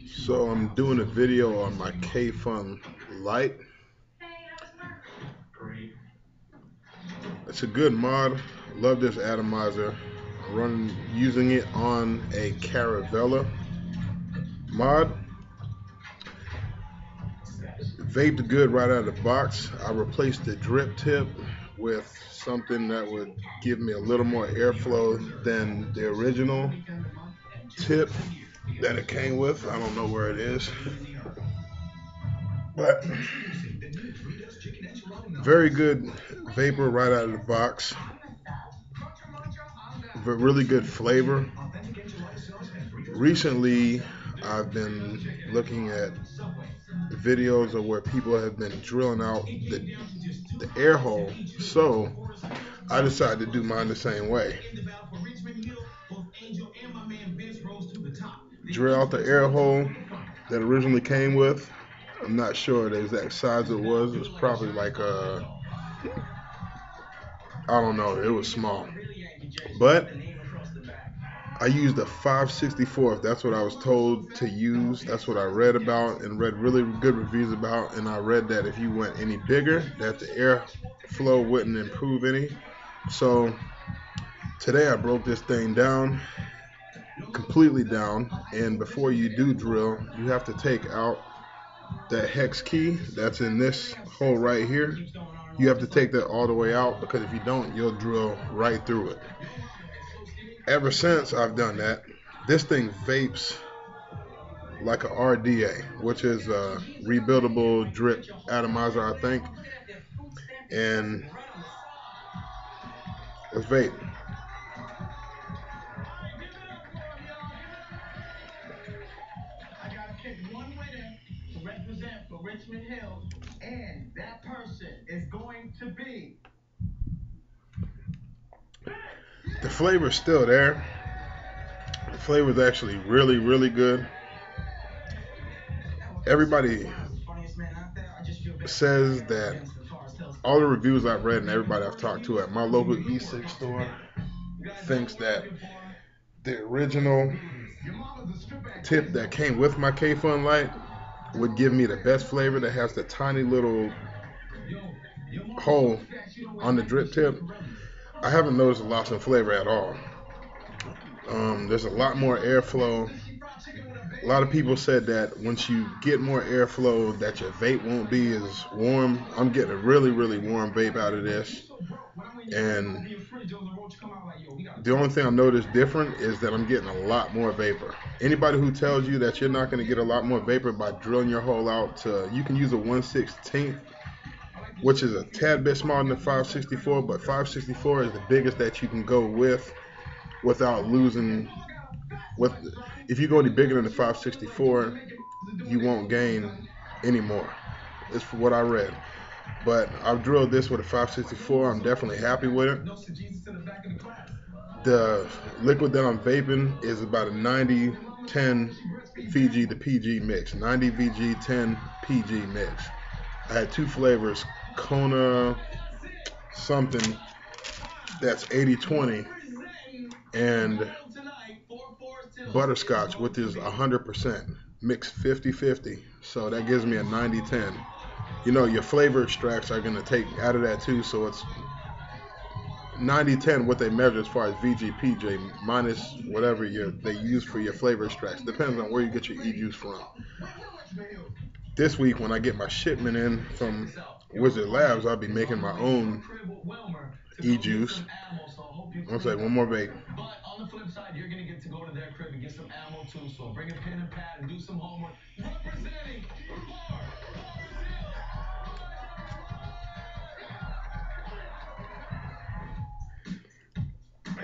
So I'm doing a video on my kayfun lite. It's a good mod. Love this atomizer. Using it on a Caravella mod. Vaped good right out of the box. I replaced the drip tip with something that would give me a little more airflow than the original tip that it came with. I don't know where it is, but very good vapor right out of the box. But really good flavor. Recently, I've been looking at videos of where people have been drilling out the air hole. So I decided to do mine the same way. Drill out the air hole that originally came with. I'm not sure the exact size it was. It was probably like I don't know. It was small. But I used a 5/64. That's what I was told to use. That's what I read about and read really good reviews about. And I read that if you went any bigger, that the airflow wouldn't improve any. So today I broke this thing down, completely down. And before you do drill, you have to take out that hex key that's in this hole right here. You have to take that all the way out, because if you don't, you'll drill right through it. Ever since I've done that, this thing vapes like a RDA, which is a rebuildable drip atomizer, I think. And let's vape. The flavor's still there. The flavor's actually really, really good. Everybody says that, all the reviews I've read and everybody I've talked to at my local e-cig store thinks that the original tip that came with my kayfun lite would give me the best flavor, that has the tiny little hole on the drip tip. I haven't noticed a loss in flavor at all. There's a lot more airflow. A lot of people said that once you get more airflow, that your vape won't be as warm. I'm getting a really, really warm vape out of this. And the only thing I noticed different is that I'm getting a lot more vapor. Anybody who tells you that you're not going to get a lot more vapor by drilling your hole out to, you can use a 1/16, which is a tad bit smaller than the 5/64, but 5/64 is the biggest that you can go with without losing. With If you go any bigger than the 5/64, you won't gain any more. It's for what I read. But I've drilled this with a 5/64. I'm definitely happy with it. The liquid that I'm vaping is about a 90-10 VG to PG mix. 90 VG, 10 PG mix. I had two flavors, Kona something that's 80-20, and butterscotch, which is 100%, mixed 50-50. So that gives me a 90-10. You know, your flavor extracts are going to take out of that too, so it's 90-10 what they measure as far as VG, PG, minus whatever they use for your flavor extracts. Depends on where you get your e-juice from. This week, when I get my shipment in from Wizard Labs, I'll be making my own e-juice. One second, one more vape.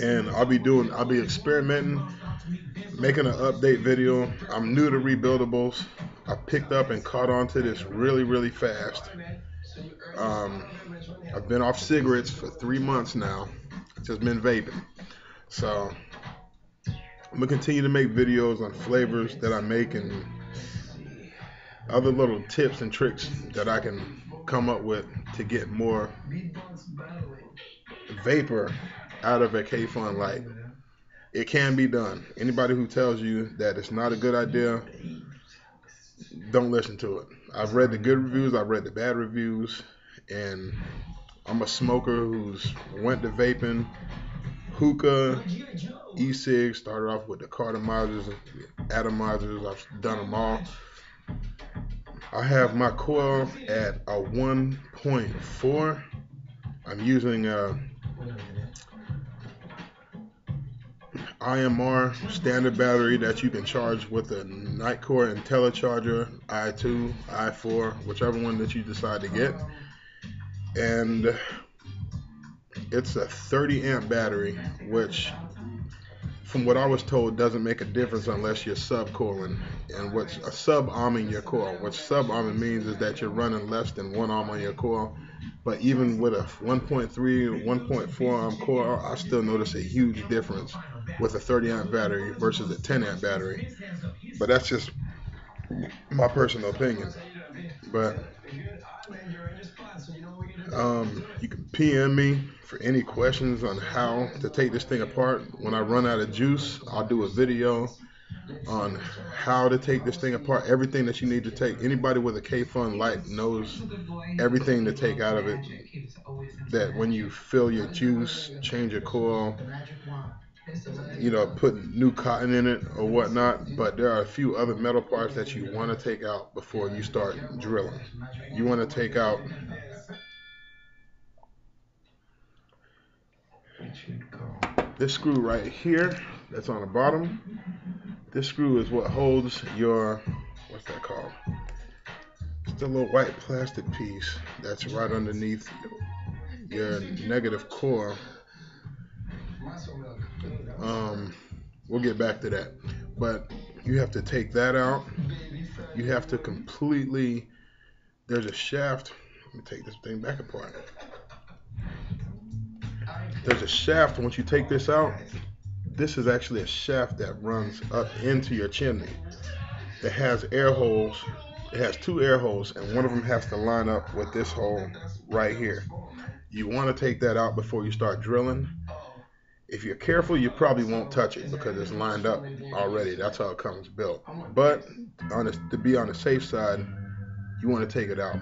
And I'll be experimenting, making an update video. I'm new to rebuildables. I picked up and caught on to this really, really fast. I've been off cigarettes for 3 months now. Just been vaping. So I'm gonna continue to make videos on flavors that I make and other little tips and tricks that I can come up with to get more vapor out of a kayfun lite. It can be done. Anybody who tells you that it's not a good idea, don't listen to it. I've read the good reviews, I've read the bad reviews, and I'm a smoker who's went to vaping, hookah, e-cigs, started off with the cartomizers, atomizers, I've done them all. I have my coil at a 1.4. I'm using a IMR standard battery that you can charge with a Nightcore IntelliCharger i2, i4, whichever one that you decide to get. And it's a 30 amp battery, which from what I was told doesn't make a difference unless you're sub-coiling. And what's a sub-arming your coil? What sub-arming means is that you're running less than one arm on your coil. But even with a 1.3 or 1.4 arm coil, I still notice a huge difference with a 30 amp battery versus a 10 amp battery. But that's just my personal opinion. But you can PM me for any questions on how to take this thing apart. When I run out of juice, I'll do a video on how to take this thing apart, everything that you need to take. Anybody with a kayfun lite knows everything to take out of it. That when you fill your juice, change your coil, put new cotton in it or whatnot. But there are a few other metal parts that you want to take out before you start drilling. You want to take out this screw right here that's on the bottom. This screw is what holds your, what's that called? It's the little white plastic piece that's right underneath your negative core. We'll get back to that. But you have to take that out. You have to completely, there's a shaft. Let me take this thing back apart. There's a shaft. Once you take this out, this is actually a shaft that runs up into your chimney. It has air holes. It has two air holes, and one of them has to line up with this hole right here. You want to take that out before you start drilling. If you're careful, you probably won't touch it because it's lined up already. That's how it comes built. But to be on the safe side, you want to take it out.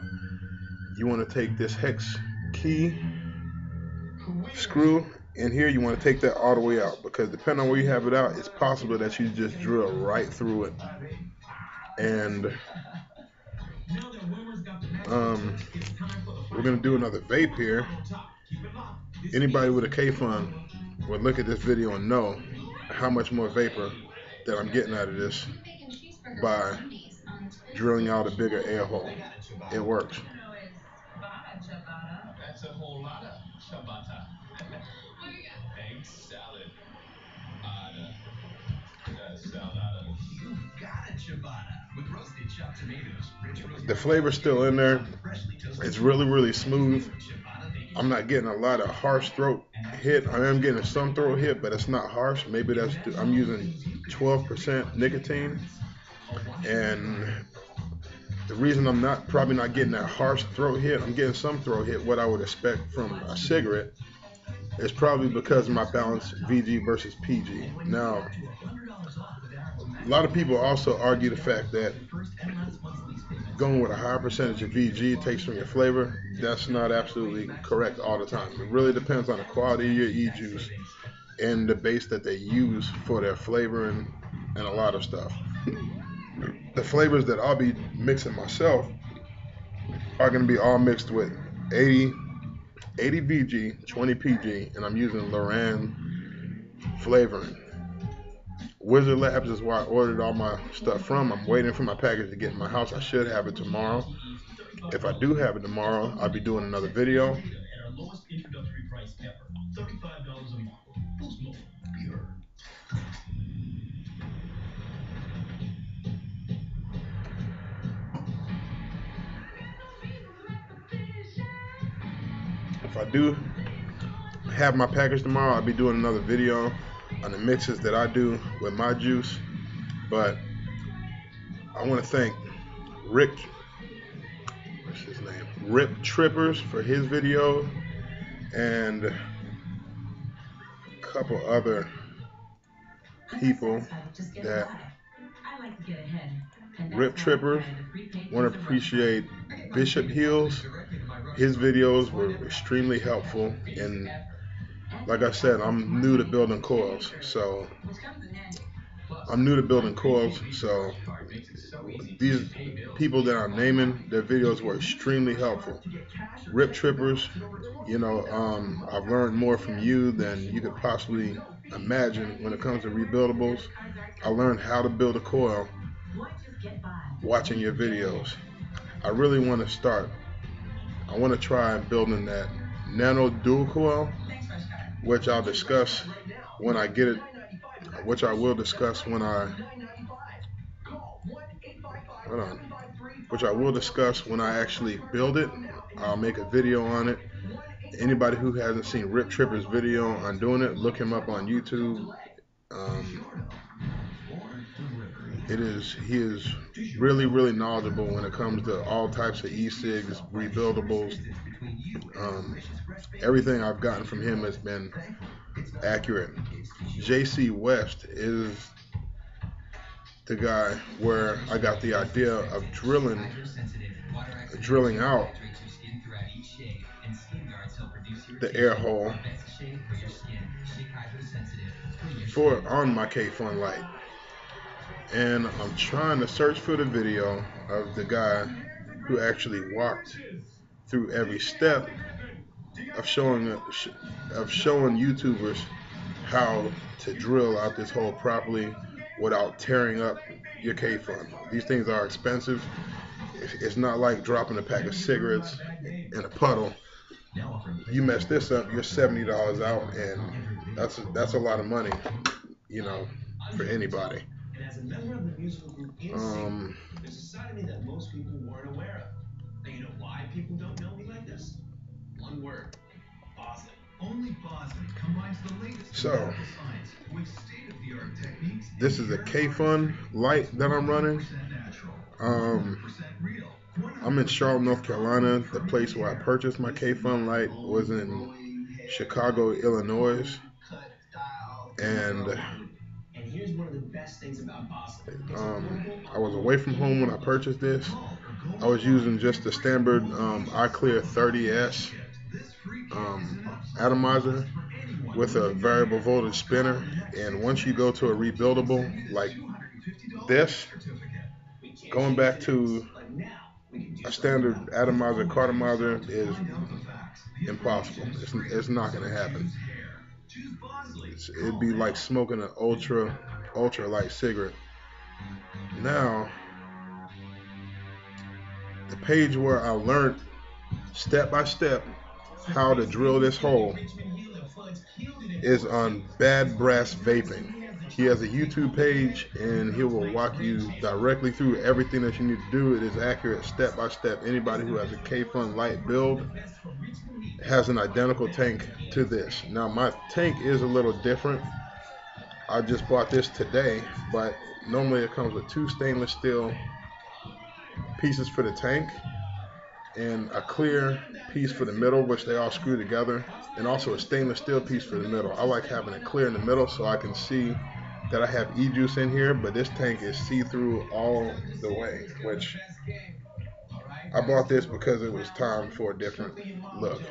You want to take this hex key screw in here. You want to take that all the way out because depending on where you have it out, it's possible that you just drill right through it. And we're going to do another vape here. Anybody with a kayfun would look at this video and know how much more vapor that I'm getting out of this by drilling out a bigger air hole. It works. That's a whole lot of ciabatta. Egg salad. You've got a ciabatta with roasted chopped tomatoes, rich the flavor's still in there. It's really, really smooth. I'm not getting a lot of harsh throat hit. I am getting some throat hit, but it's not harsh. Maybe that's, I'm using 12% nicotine. And the reason I'm probably not getting that harsh throat hit, I'm getting some throat hit, what I would expect from a cigarette, is probably because of my balanced VG versus PG. Now, a lot of people also argue the fact that going with a higher percentage of VG takes from your flavor. That's not absolutely correct all the time. It really depends on the quality of your e-juice and the base that they use for their flavor and a lot of stuff. The flavors that I'll be mixing myself are going to be all mixed with 80 VG, 20 PG, and I'm using Loran flavoring. Wizard Labs is where I ordered all my stuff from. I'm waiting for my package to get in my house. I should have it tomorrow. If I do have it tomorrow, I'll be doing another video. If I do have my package tomorrow, I'll be doing another video on the mixes that I do with my juice. But I want to thank Rick, what's his name? Rip Trippers for his video, and a couple other people that rip trippers, want to appreciate Bishop Hills. His videos were extremely helpful, and like I said, I'm new to building coils, so these people that I'm naming, their videos were extremely helpful. Rip trippers, I've learned more from you than you could possibly imagine when it comes to rebuildables. I learned how to build a coil watching your videos. I really want to start. I want to try building that nano dual coil, which I'll discuss when I get it, which I will discuss when I, hold on, which I will discuss when I actually build it. I'll make a video on it. Anybody who hasn't seen Rip Tripper's video on doing it, look him up on YouTube. Um, he is really, really knowledgeable when it comes to all types of e-cigs, rebuildables. Everything I've gotten from him has been accurate. JC West is the guy where I got the idea of drilling out the air hole on my kayfun lite. And I'm trying to search for the video of the guy who actually walked through every step of showing YouTubers how to drill out this hole properly without tearing up your kayfun. These things are expensive. It's not like dropping a pack of cigarettes in a puddle. You mess this up, you're $70 out, and that's a lot of money, for anybody. And as a member of the musical group NSYNC, there's a side of me that most people weren't aware of. And you know why people don't know me like this? One word: Bosley. Only Bosley combines the latest science with state-of-the-art techniques. This is a kayfun lite that I'm running. I'm in Charlotte, North Carolina. The place where I purchased my kayfun lite was in Chicago, Illinois. And here's one of the best things about Bosley. I was away from home when I purchased this. I was using just the standard iClear 30S atomizer with a variable voltage spinner. And once you go to a rebuildable like this, going back to a standard atomizer cartomizer is impossible. It's not going to happen. It'd be like smoking an ultra light cigarette. Now, the page where I learned step by step how to drill this hole is on Bad Brass Vaping. He has a YouTube page, and he will walk you directly through everything that you need to do. It is accurate step by step. Anybody who has a kayfun lite build has an identical tank to this. Now, my tank is a little different. I just bought this today, but normally it comes with 2 stainless steel pieces for the tank and a clear piece for the middle, which they all screw together, and also a stainless steel piece for the middle. I like having it clear in the middle so I can see that I have e-juice in here, but this tank is see-through all the way, which I bought this because it was time for a different look.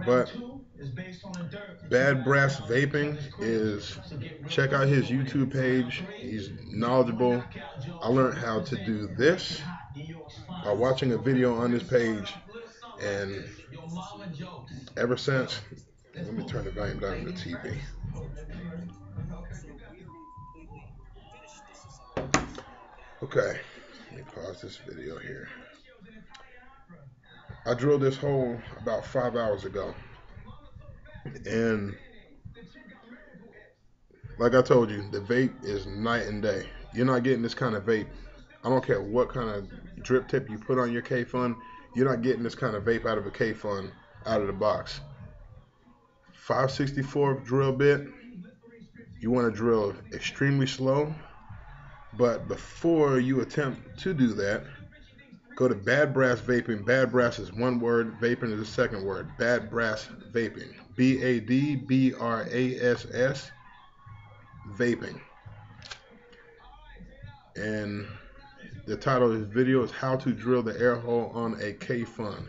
But Bad Brass Vaping check out his YouTube page. He's knowledgeable. I learned how to do this by watching a video on this page, and ever since, let me turn the volume down on the TV. Okay, let me pause this video here. I drilled this hole about 5 hours ago, and like I told you, the vape is night and day. You're not getting this kind of vape. I don't care what kind of drip tip you put on your kayfun, you're not getting this kind of vape out of a kayfun out of the box. 5/64 drill bit, you want to drill extremely slow, but before you attempt to do that, go to Bad Brass Vaping. Bad Brass is one word, vaping is the second word. Bad Brass Vaping. BADBRASS Vaping. And the title of this video is How to Drill the Air Hole on a kayfun.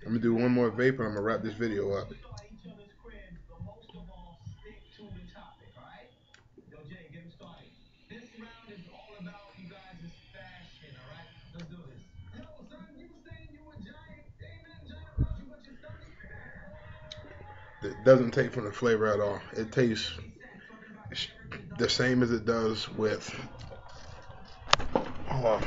I'm going to do one more vape and I'm going to wrap this video up. It doesn't take from the flavor at all. It tastes the same as it does with uh,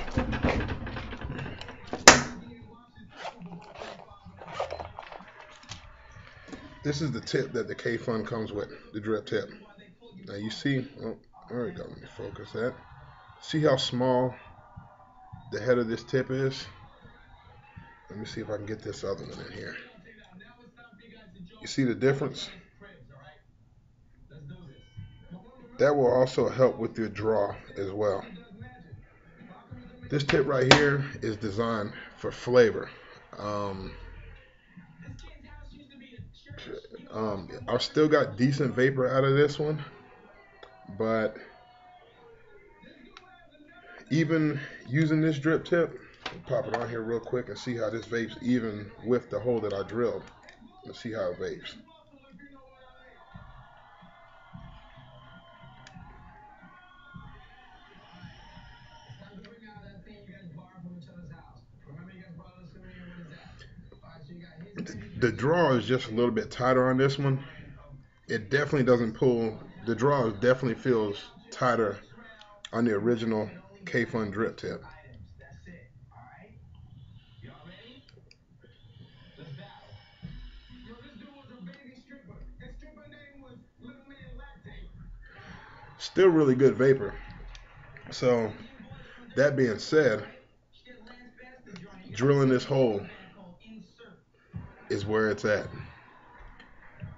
this is the tip that the kayfun comes with, the drip tip. Now you see, oh, there we go, let me focus that. See how small the head of this tip is? Let me see if I can get this other one in here. You see the difference? That will also help with your draw as well. This tip right here is designed for flavor. Um, I've still got decent vapor out of this one, but even using this drip tip, pop it on here real quick and see how this vapes even with the hole that I drilled. Let's see how it vapes. The draw is just a little bit tighter on this one. It definitely doesn't pull. The draw definitely feels tighter on the original kayfun drip tip. Still really good vapor. So that being said, drilling this hole is where it's at.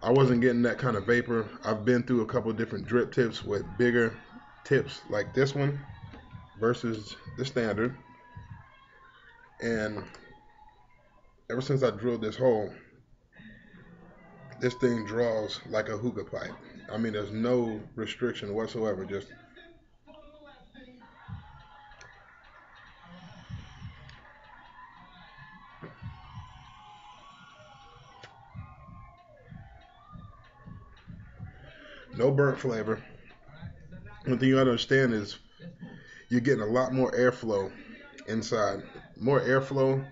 I wasn't getting that kind of vapor. I've been through a couple different drip tips with bigger tips like this one versus the standard. And ever since I drilled this hole, this thing draws like a hookah pipe. I mean, there's no restriction whatsoever. Just no burnt flavor. One thing you gotta understand is you're getting a lot more airflow inside. More airflow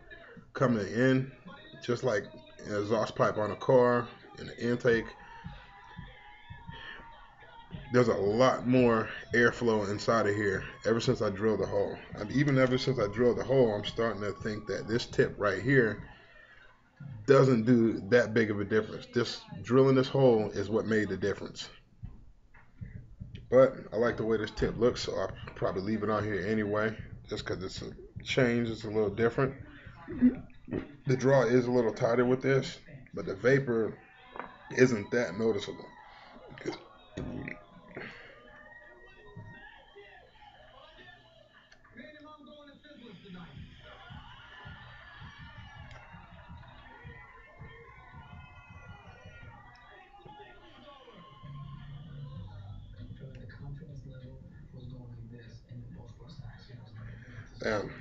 coming in, just like an exhaust pipe on a car, in the intake. There's a lot more airflow inside of here ever since I drilled the hole. And even ever since I drilled the hole, I'm starting to think that this tip right here doesn't do that big of a difference. This drilling this hole is what made the difference. But I like the way this tip looks, so I'll probably leave it on here anyway, just because it's a change. It's a little different. The draw is a little tighter with this, but the vapor isn't that noticeable. Damn,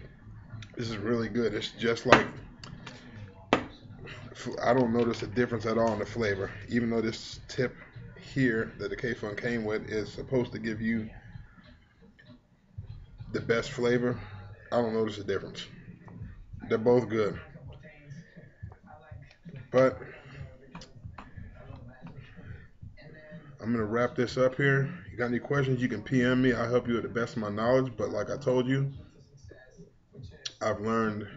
this is really good. It's just like, I don't notice a difference at all in the flavor, even though this tip here that the kayfun came with is supposed to give you the best flavor. I don't notice a difference. They're both good. But I'm going to wrap this up here. You got any questions, you can PM me. I'll help you with the best of my knowledge. But like I told you, I've learned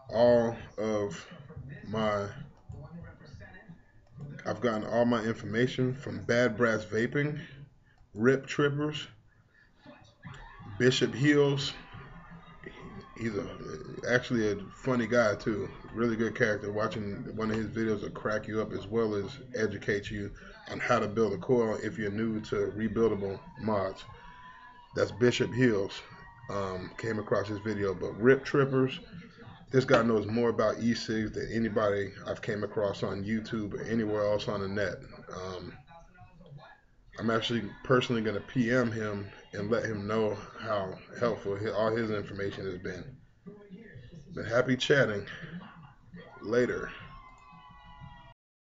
all of my, I've gotten all my information from Bad Brass Vaping, Rip Trippers, Bishop Heels. He's actually a funny guy too. Really good character. Watching one of his videos will crack you up as well as educate you on how to build a coil if you're new to rebuildable mods. That's Bishop Heels. Came across his video, but Rip Trippers. This guy knows more about e-cigs than anybody I've came across on YouTube or anywhere else on the net. I'm actually personally going to PM him and let him know how helpful all his information has been. But happy chatting. Later.